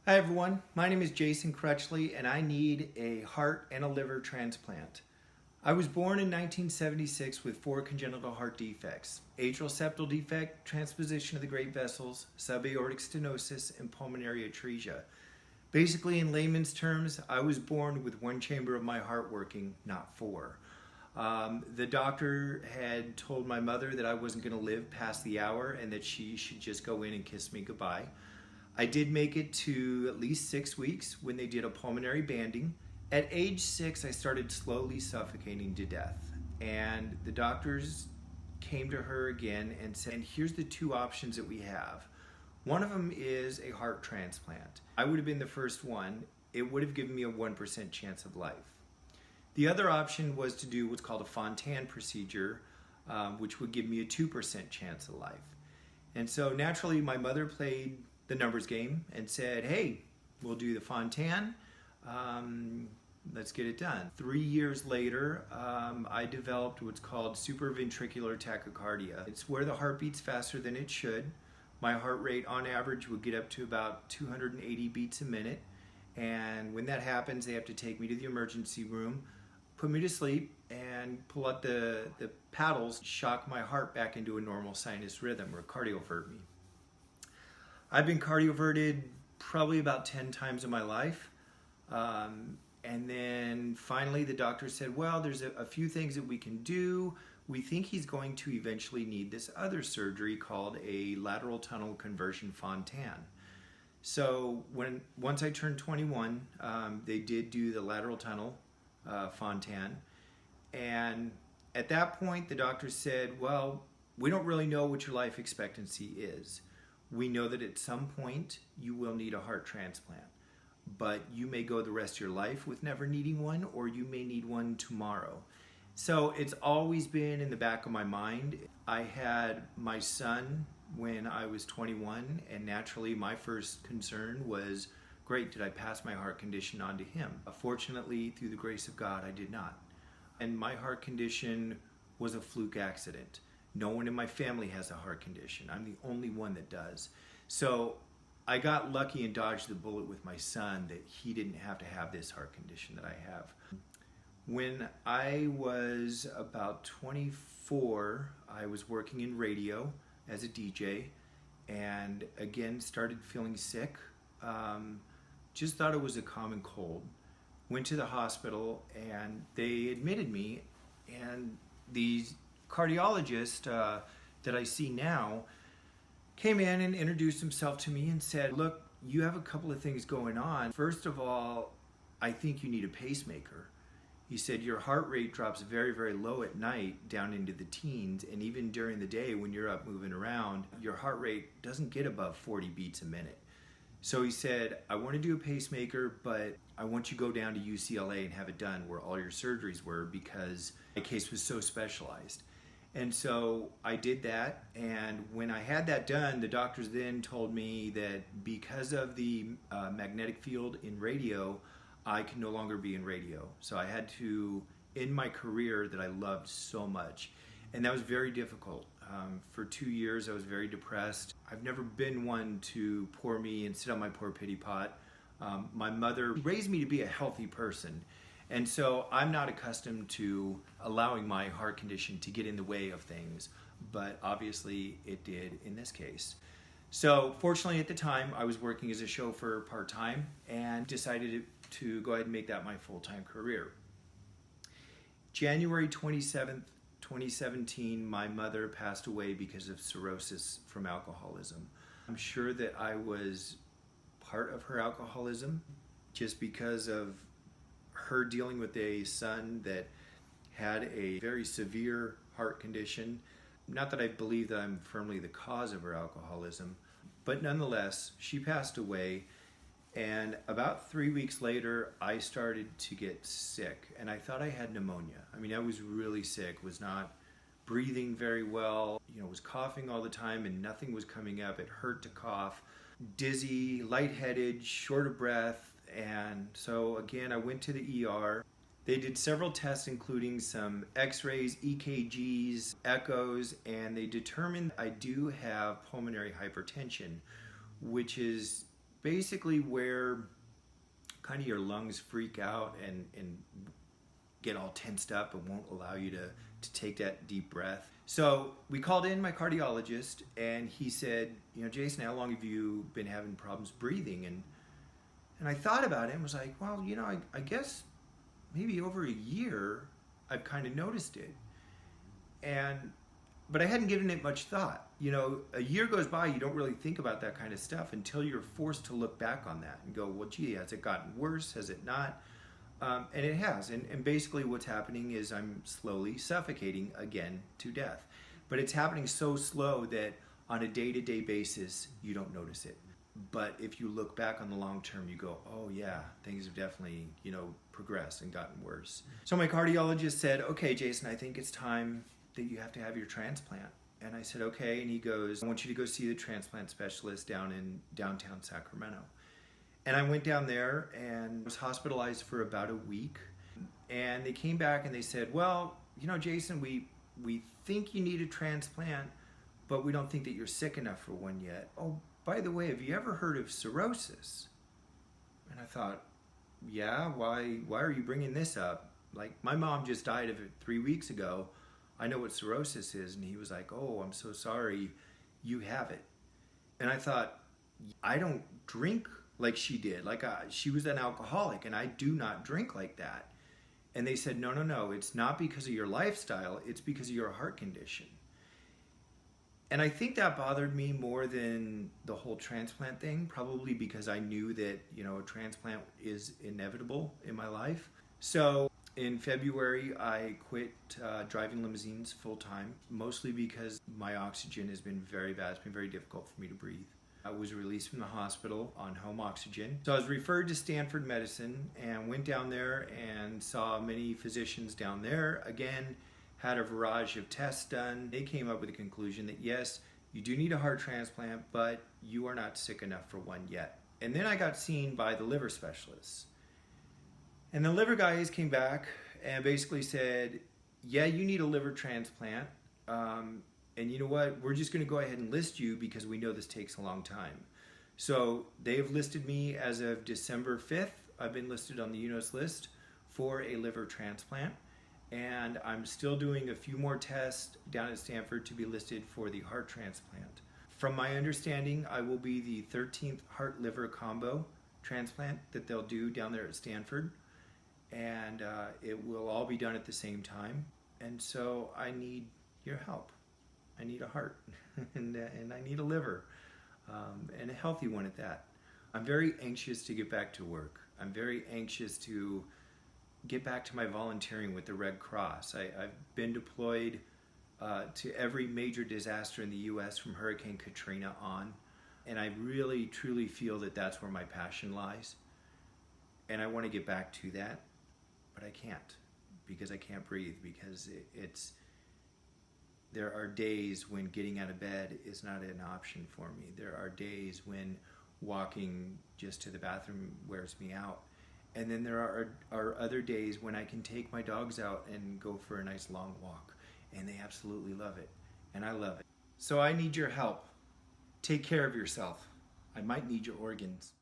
Hi everyone, my name is Jason Crutchley and I need a heart and a liver transplant. I was born in 1976 with 4 congenital heart defects: atrial septal defect, transposition of the great vessels, subaortic stenosis, and pulmonary atresia. Basically, in layman's terms, I was born with one chamber of my heart working, not 4. The doctor had told my mother that I wasn't going to live past the hour and that she should just go in and kiss me goodbye. I did make it to at least 6 weeks when they did a pulmonary banding. At age 6, I started slowly suffocating to death. And the doctors came to her again and said, here's the 2 options that we have. One of them is a heart transplant. I would have been the first one. It would have given me a 1% chance of life. The other option was to do what's called a Fontan procedure, which would give me a 2% chance of life. And so naturally, my mother played the numbers game and said, hey, we'll do the Fontan. Let's get it done. 3 years later, I developed what's called supraventricular tachycardia. It's where the heart beats faster than it should. My heart rate on average would get up to about 280 beats a minute. And when that happens, they have to take me to the emergency room, put me to sleep, and pull out the paddles, shock my heart back into a normal sinus rhythm, or cardiovert me. I've been cardioverted probably about 10 times in my life. And then finally the doctor said, well, there's a few things that we can do. We think he's going to eventually need this other surgery called a lateral tunnel conversion Fontan. So once I turned 21, they did do the lateral tunnel Fontan. And at that point, the doctor said, well, we don't really know what your life expectancy is. We know that at some point you will need a heart transplant, but you may go the rest of your life with never needing one, or you may need one tomorrow. So it's always been in the back of my mind. I had my son when I was 21, and naturally my first concern was, great, did I pass my heart condition on to him? Fortunately, through the grace of God, I did not. And my heart condition was a fluke accident. No one in my family has a heart condition. I'm the only one that does. So I got lucky and dodged the bullet with my son that he didn't have to have this heart condition that I have. When I was about 24, I was working in radio as a DJ, and again started feeling sick. Just thought it was a common cold. Went to the hospital and they admitted me, and these cardiologist that I see now came in and introduced himself to me and said, look, you have a couple of things going on. First of all, I think you need a pacemaker. He said your heart rate drops very, very low at night down into the teens, and even during the day when you're up moving around, your heart rate doesn't get above 40 beats a minute. So he said, I want to do a pacemaker, but I want you to go down to UCLA and have it done where all your surgeries were, because my case was so specialized. And so I did that, and when I had that done, the doctors then told me that because of the magnetic field in radio, I could no longer be in radio. So I had to end my career that I loved so much, and that was very difficult. For 2 years, I was very depressed. I've never been one to pour me and sit on my poor pity pot. My mother raised me to be a healthy person. And so I'm not accustomed to allowing my heart condition to get in the way of things, but obviously it did in this case. So fortunately at the time I was working as a chauffeur part-time and decided to go ahead and make that my full-time career. January 27th, 2017, my mother passed away because of cirrhosis from alcoholism. I'm sure that I was part of her alcoholism just because of her dealing with a son that had a very severe heart condition. Not that I believe that I'm firmly the cause of her alcoholism, but nonetheless, she passed away, and about 3 weeks later, I started to get sick, and I thought I had pneumonia. I mean, I was really sick, was not breathing very well, was coughing all the time and nothing was coming up. It hurt to cough, dizzy, lightheaded, short of breath. And so again, I went to the ER. They did several tests, including some x-rays, EKGs, echoes, and they determined I do have pulmonary hypertension, which is basically where kind of your lungs freak out and get all tensed up and won't allow you to take that deep breath. So we called in my cardiologist, and he said, Jason, how long have you been having problems breathing? And I thought about it and was like, well, I guess maybe over a year I've kind of noticed it. But I hadn't given it much thought. A year goes by, you don't really think about that kind of stuff until you're forced to look back on that and go, well, gee, has it gotten worse? Has it not? And it has. And basically what's happening is I'm slowly suffocating again to death. But it's happening so slow that on a day-to-day basis, you don't notice it. But if you look back on the long term, you go, oh yeah, things have definitely, progressed and gotten worse. So my cardiologist said, okay, Jason, I think it's time that you have to have your transplant. And I said, okay. And he goes, I want you to go see the transplant specialist down in downtown Sacramento. And I went down there and was hospitalized for about a week. And they came back and they said, well, Jason, we think you need a transplant, but we don't think that you're sick enough for one yet. Oh, by the way, have you ever heard of cirrhosis? And I thought, yeah, why are you bringing this up? Like, my mom just died of it 3 weeks ago. I know what cirrhosis is. And he was like, oh, I'm so sorry, you have it. And I thought, I don't drink like she did. Like, she was an alcoholic, and I do not drink like that. And they said, no, it's not because of your lifestyle, it's because of your heart condition. And I think that bothered me more than the whole transplant thing, probably because I knew that, a transplant is inevitable in my life. So in February, I quit driving limousines full time, mostly because my oxygen has been very bad. It's been very difficult for me to breathe. I was released from the hospital on home oxygen. So I was referred to Stanford Medicine and went down there and saw many physicians down there. Again, had a barrage of tests done. They came up with the conclusion that yes, you do need a heart transplant, but you are not sick enough for one yet. And then I got seen by the liver specialists. And the liver guys came back and basically said, yeah, you need a liver transplant. And you know what? We're just going to go ahead and list you because we know this takes a long time. So they've listed me as of December 5th. I've been listed on the UNOS list for a liver transplant. And I'm still doing a few more tests down at Stanford to be listed for the heart transplant. From my understanding, I will be the 13th heart-liver combo transplant that they'll do down there at Stanford. And it will all be done at the same time. And so I need your help. I need a heart and I need a liver, and a healthy one at that. I'm very anxious to get back to work. I'm very anxious to get back to my volunteering with the Red Cross. I've been deployed to every major disaster in the U.S. from Hurricane Katrina on, and I really, truly feel that that's where my passion lies. And I want to get back to that, but I can't because I can't breathe, because there are days when getting out of bed is not an option for me. There are days when walking just to the bathroom wears me out. And then there are other days when I can take my dogs out and go for a nice long walk. And they absolutely love it. And I love it. So I need your help. Take care of yourself. I might need your organs.